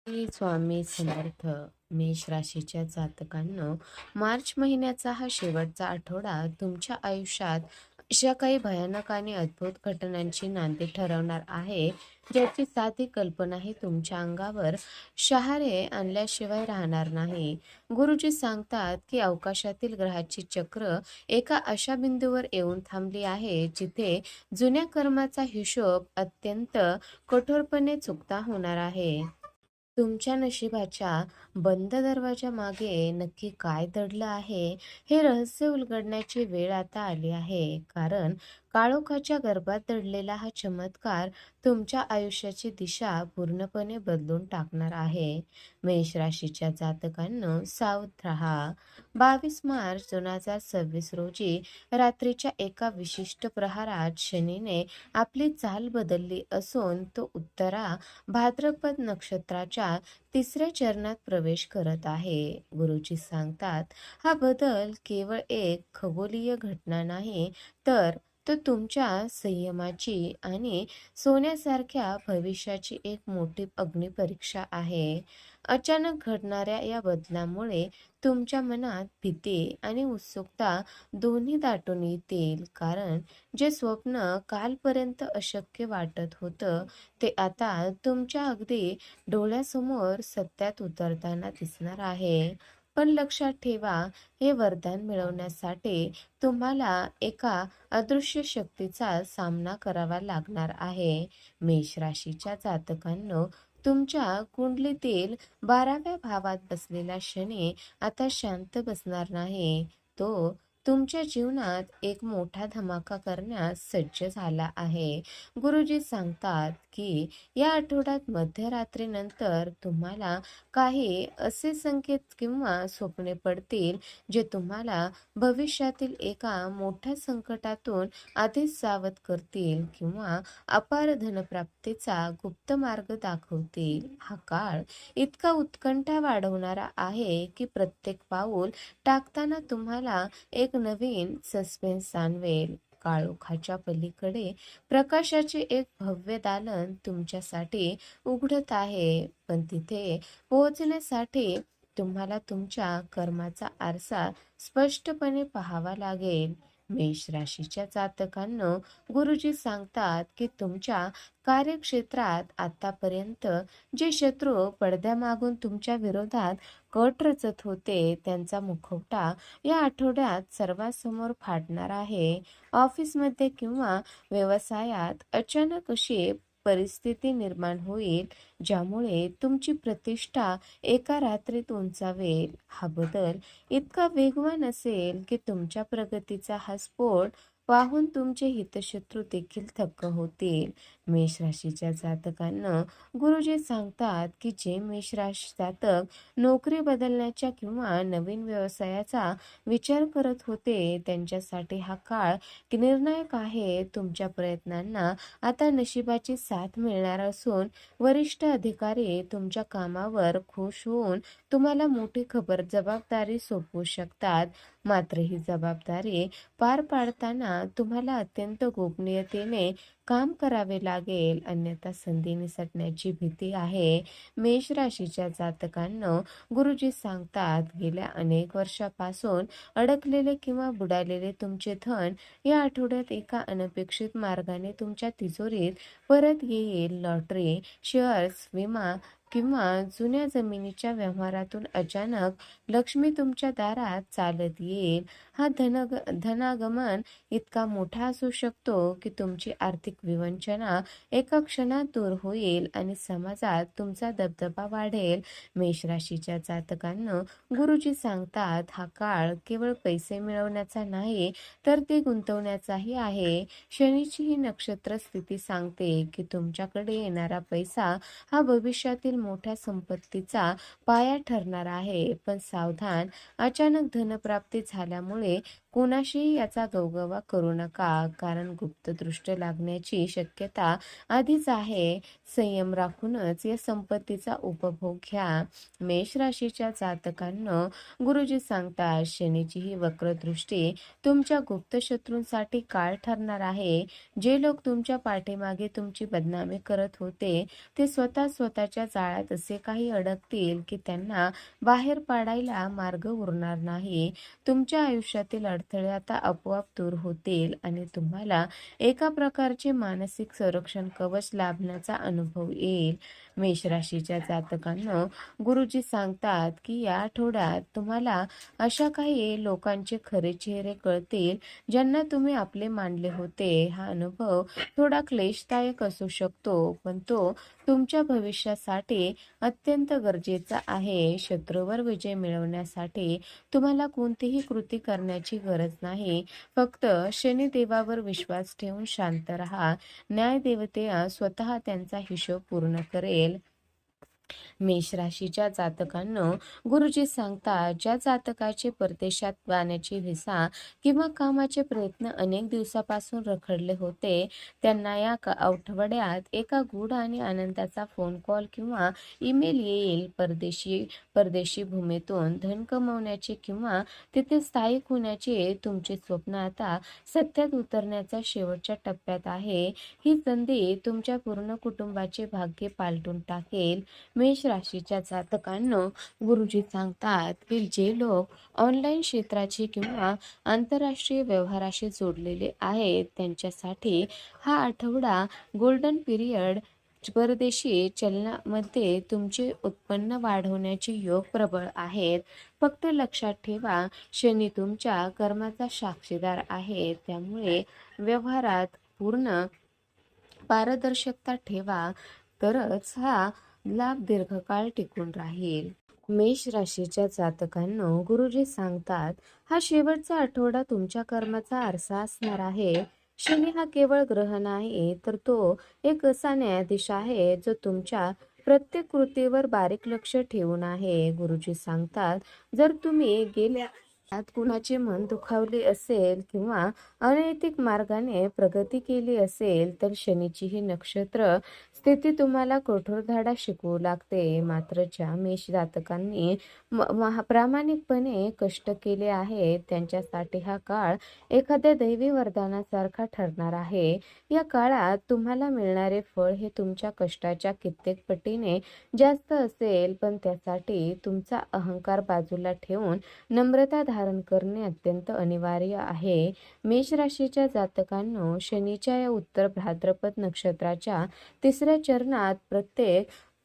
श्री स्वामी समर्थ. मेष राशीच्या जातकांनो, मार्च महिन्याचा हा शेवटचा आठवडा तुमच्या आयुष्यात अशा काही भयानक आणि अद्भुत घटनांची नांदी ठरवणार आहे, ज्याची साधी कल्पनाही तुमच्या अंगावर शहारे आणल्याशिवाय राहणार नाही. गुरुजी सांगतात की अवकाशातील ग्रहाची चक्र एका अशा बिंदूवर येऊन थांबली आहे, जिथे जुन्या कर्माचा हिशोब अत्यंत कठोरपणे चुकता होणार आहे. तुमच्या नशिबाच्या बंद दरवाजा मागे नक्की काय दडलं आहे, हे रहस्य उलगडण्याची वेळ आता आली आहे. कारण काळोखाच्या गर्भात दडलेला हा चमत्कार तुमच्या आयुष्याची दिशा पूर्णपणे बदलून टाकणार आहे. मेष राशीच्या जातकांनो, सावध राहा. 22 मार्च 2026 रोजी रात्रीच्या एका विशिष्ट प्रहारात शनीने आपली चाल बदलली असून तो उत्तरा भाद्रपद नक्षत्राच्या तिसऱ्या चरणात प्रवेश करत आहे. गुरुजी सांगतात, हा बदल केवळ एक खगोलीय घटना नाही, तर तो तुमच्या संयमाची आणि सोन्यासारख्या भविष्याची एक मोठी अग्निपरीक्षा आहे. अचानक घडणाऱ्या या बदलामुळे तुमच्या मनात भीती आणि उत्सुकता दोन्ही दाटून येतील, कारण जे स्वप्न कालपर्यंत अशक्य वाटत होतं, ते आता तुमच्या अगदी डोळ्यासमोर सत्यात उतरताना दिसणार आहे. पण लक्षात ठेवा, हे वरदान मिळवण्यासाठी तुम्हाला एका अदृश्य शक्तीचा सामना करावा लागणार आहे. मेष राशीच्या जातकांनो, तुमच्या कुंडलीतील 12व्या भावात बसलेला शनी आता शांत बसणार नाही. तो तुमच्या जीवनात एक मोठा धमाका करण्यास सज्ज झाला आहे. गुरुजी सांगतात की या आठवड्यात मध्यरात्रीनंतर तुम्हाला काही असे संकेत किंवा स्वप्ने पडतील, जे तुम्हाला भविष्यातील एका मोठ्या संकटातून आधीच सावध करतील किंवा अपार धनप्राप्तीचा गुप्त मार्ग दाखवतील. हा काळ इतका उत्कंठा वाढवणारा आहे की प्रत्येक पाऊल टाकताना तुम्हाला एक नवीन सस्पेन्स जाणवेल. काळोखाच्या पलीकडे प्रकाशाचे एक भव्य दालन तुमच्यासाठी उघडत आहे, पण तिथे पोहोचण्यासाठी तुम्हाला तुमच्या कर्माचा आरसा स्पष्टपणे पाहावा लागेल. मेष राशीच्या जातकांनो, गुरुजी सांगतात की तुमच्या कार्यक्षेत्रात आतापर्यंत जे शत्रू पडद्यामागून तुमच्या विरोधात कट रचत होते, त्यांचा मुखवटा या आठवड्यात सर्वांसमोर फाडणार आहे. ऑफिसमध्ये किंवा व्यवसायात अचानक अशी परिस्थिती निर्माण होईल, ज्यामुळे तुमची प्रतिष्ठा एका रात्रीत उंचावेल. हा बदल इतका वेगवान असेल की तुमच्या प्रगतीचा हा स्फोट पाहून तुमचे हितशत्रू देखील थक्क होतील. मेष राशीच्या जातकांना गुरुजी सांगतात की जे मेष राशी जातक नोकरी बदलण्याच्या किंवा नवीन व्यवसायाचा विचार करत होते, त्यांच्यासाठी हा काळ निर्णायक आहे. तुमच्या प्रयत्नांना आता नशिबाची साथ मिळणार असून वरिष्ठ अधिकारी तुमच्या कामावर खुश होऊन तुम्हाला मोठी जबाबदारी सोपवू शकतात. मात्र ही जबाबदारी पार पाडताना तुम्हाला अत्यंत गोपनीयतेने काम करावे लागेल, अन्यथा संधी निसटण्याची भीती आहे. मेष राशीच्या जातकांना गुरुजी सांगतात, गेल्या अनेक वर्षापासून अडकलेले किंवा बुडालेले तुमचे धन या आठवड्यात एका अनपेक्षित मार्गाने तुमच्या तिजोरीत परत येईल. लॉटरी, शेअर्स, विमा किंवा जुन्या जमिनीच्या व्यवहारातून अचानक लक्ष्मी तुमच्या दारात चालत येईल. हा धनागमन इतका मोठा असू शकतो की तुमची आर्थिक विवंचना एका क्षणात दूर होईल आणि समाजात तुमचा दबदबा वाढेल. मेष राशीच्या जातकांना गुरुजी सांगतात, हा काळ केवळ पैसे मिळवण्याचा नाही, तर ते गुंतवण्याचाही आहे. शनीची ही नक्षत्र स्थिती सांगते की तुमच्याकडे येणारा पैसा हा भविष्यातील मोठ्या संपत्तीचा पाया ठरणार आहे. पण सावधान, अचानक धनप्राप्ती झाल्यामुळे कोणाशीही याचा गवगवा करू नका, कारण गुप्तदृष्ट लागण्याची शक्यता आधीच आहे. संयम राखूनच या संपत्तीचा उपभोग घ्या. मेष राशीच्या जातकांना गुरुजी सांगतात, शनीची ही वक्रदृष्टी तुमच्या गुप्त शत्रूंसाठी काळ ठरणार आहे. जे लोक तुमच्या पाठीमागे तुमची बदनामी करत होते, ते स्वतःच्या जाळ्यात असे काही अडकतील की त्यांना बाहेर पाडायला मार्ग उरणार नाही. तुमच्या आयुष्यातील अडथळे आता आपोआप दूर होतील आणि तुम्हाला एका प्रकारचे मानसिक संरक्षण कवच लाभण्याचा अनुभव येईल. मेष राशीच्या जातकांनो, गुरुजी सांगतात की या आठवड्यात तुम्हाला अशा काही लोकांचे खरे चेहरे कळतील ज्यांना तुम्ही आपले मानले होते. हा अनुभव थोडा क्लेशदायक असू शकतो, पण तो तुमच्या भविष्यासाठी अत्यंत गरजेचा आहे. शत्रूवर विजय मिळवण्यासाठी तुम्हाला कोणतीही कृती करण्याची गरज नाही. फक्त शनिदेवावर विश्वास ठेवून शांत राहा. न्यायदेवता स्वतः त्यांचा हिशोब पूर्ण करेल. मेष राशीच्या जातकांनो, गुरुजी सांगतात ज्या जातकाचे परदेशात जाण्याची व्हिसा किंवा कामाचे प्रयत्न अनेक दिवसापासून रखडले होते, त्यांना या आठवड्यात एका गूढ आणि आनंदाचा फोन कॉल किंवा ईमेल येईल. परदेशी भूमीतून धन कमवण्याचे किंवा तिथे स्थायिक होण्याचे तुमचे स्वप्न आता सत्यात उतरण्याच्या शेवटच्या टप्प्यात आहे. ही संधी तुमच्या पूर्ण कुटुंबाचे भाग्य पालटून टाकेल. मेष राशीच्या जातकांनो, गुरुजी सांगतात की जे लोक ऑनलाईन क्षेत्राची किंवा आंतरराष्ट्रीय व्यवहाराशी जोडलेले आहेत त्यांच्यासाठी हा आठवडा गोल्डन पिरियड. परदेशी चलनामध्ये तुमचे उत्पन्न वाढवण्याचे योग प्रबळ आहेत. फक्त लक्षात ठेवा, शनी तुमच्या कर्माचा साक्षीदार आहे, त्यामुळे व्यवहारात पूर्ण पारदर्शकता ठेवा, तरच हा लाभ दीर्घकाळ टिकून राहील. मेष राशीच्या जातकांनो, गुरुजी सांगतात हा शेवटचा आठवडा तुमच्या कर्माचा आरसा असणार आहे. शनी हा केवळ ग्रह नाही, तर तो एक असा न्यायाधीश आहे जो तुमच्या प्रत्येक कृतीवर बारीक लक्ष ठेवून आहे. गुरुजी सांगतात जर तुम्ही गेल्या कुणाचे मन दुखावले असेल किंवा अनैतिक मार्गाने प्रगती केली असेल तर शनीची ही नक्षत्र स्थिती तुम्हाला कठोर धडा शिकवू लागते. मात्र ज्या मेष जातकांनी प्रामाणिकपणे कष्ट केले आहेत त्यांच्यासाठी हा काळ एखाद्या दैवी वरदानासारखा ठरणार आहे. या काळात तुम्हाला मिळणारे फळ हे तुमच्या कष्टाच्या कित्येक पटीने जास्त असेल, पण त्यासाठी तुमचा अहंकार बाजूला ठेवून नम्रता धारण करणे अत्यंत अनिवार्य आहे. मेष राशीच्या जातकांनो, शनीच्या या उत्तर भाद्रपद नक्षत्राच्या तिसऱ्या चरणात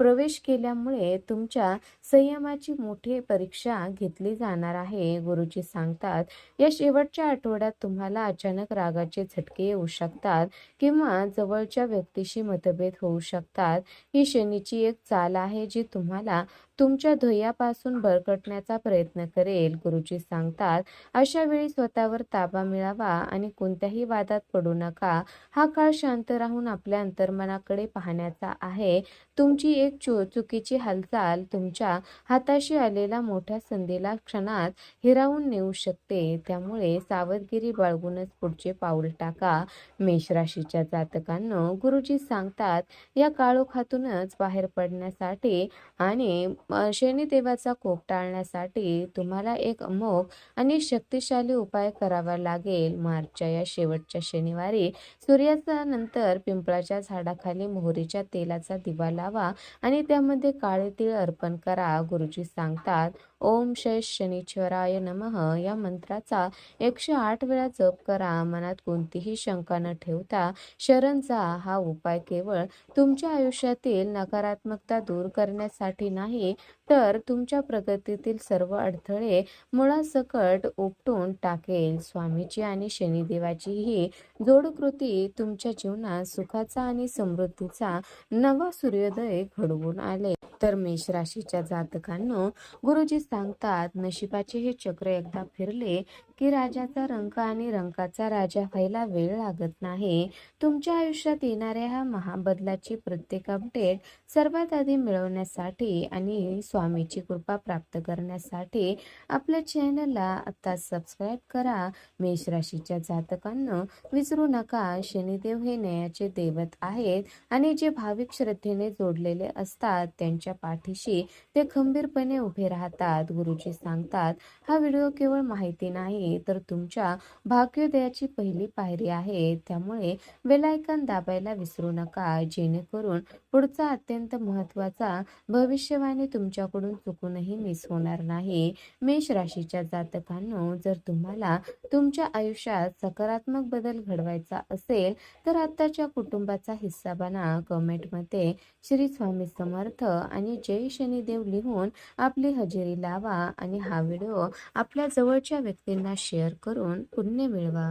प्रवेश केल्यामुळे तुमच्या संयमाची मोठी परीक्षा घेतली जाणार आहे. गुरुजी सांगतात या शेवटच्या आठवड्यात तुम्हाला अचानक रागाचे झटके येऊ शकतात किंवा जवळच्या व्यक्तीशी मतभेद होऊ शकतात. ही शनीची एक चाल आहे जी तुम्हाला तुमच्या ध्येयापासून भरकटण्याचा प्रयत्न करेल. गुरुजी सांगतात अशा वेळी स्वतःवर ताबा मिळवा आणि कोणत्याही वादात पडू नका. हा काळ शांत राहून आपल्या अंतर्मनाकडे पाहण्याचा आहे. तुमची एक चुकीची हालचाल तुमच्या हाताशी आलेल्या मोठ्या संधीला क्षणात हिरावून नेऊ शकते, त्यामुळे सावधगिरी बाळगूनच पुढचे पाऊल टाका. मेष राशीच्या जातकांनो, गुरुजी सांगतात या काळोखातूनच बाहेर पडण्यासाठी आणि शनिदेवाचा कोप टाळण्यासाठी तुम्हाला एक अमोघ आणि शक्तिशाली उपाय करावा लागेल. मार्चच्या या शेवटच्या शनिवारी सूर्यास्तानंतर पिंपळाच्या झाडाखाली मोहरीच्या तेलाचा दिवा लावा आणि त्यामध्ये काळे तीळ अर्पण करा. गुरुजी सांगतात ओम शनीश्वराय नमः या मंत्राचा 108 वेळा जप करा. मनात कोणतीही शंका न ठेवता शरण जा. हा उपाय केवळ तुमच्या आयुष्यातील नकारात्मकता दूर करण्यासाठी नाही, तर तुमच्या प्रगतीतील सर्व अडथळे मुळासकट उपटून टाकेल. स्वामीची आणि शनिदेवाची ही जोडकृती तुमच्या जीवनात सुखाचा आणि समृद्धीचा नवा सूर्योदय घडवून आले. तर मेष राशीच्या जातकांनो, गुरुजी सांगतात नशिबाचे हे चक्र एकदा फिरले की राजाचा रंक आणि रंकाचा राजा व्हायला वेळ लागत नाही. तुमच्या आयुष्यात येणाऱ्या ह्या महाबदलाची प्रत्येक अपडेट सर्वात आधी मिळवण्यासाठी आणि स्वामीची कृपा प्राप्त करण्यासाठी आपल्या चॅनलला आता सबस्क्राईब करा. मेष राशीच्या जातकांनो, विसरू नका शनिदेव हे न्यायाचे दैवत आहेत आणि जे भाविक श्रद्धेने जोडलेले असतात त्यांच्या पाठीशी ते खंबीरपणे उभे राहतात. गुरुजी सांगतात हा व्हिडिओ केवळ माहिती नाही, तर तुमच्या भाग्योदयाची पहिली पायरी आहे. त्यामुळे बेल आयकॉन दाबायला विसरू नका, जेणेकरून पुढचा अत्यंत महत्त्वाचा भविष्यवाणी तुमच्याकडून चुकूनही मिस होणार नाही. मेष राशीच्या जातकांनो, जर तुम्हाला तुमच्या आयुष्यात सकारात्मक बदल घडवायचा असेल तर आत्ताच्या कुटुंबाचा हिस्सा बना. कमेंटमध्ये श्री स्वामी समर्थ आणि जय शनिदेव लिहून आपली हजेरी लावा आणि हा व्हिडिओ आपल्या जवळच्या व्यक्तींना शेअर करून पुण्य मिळवा.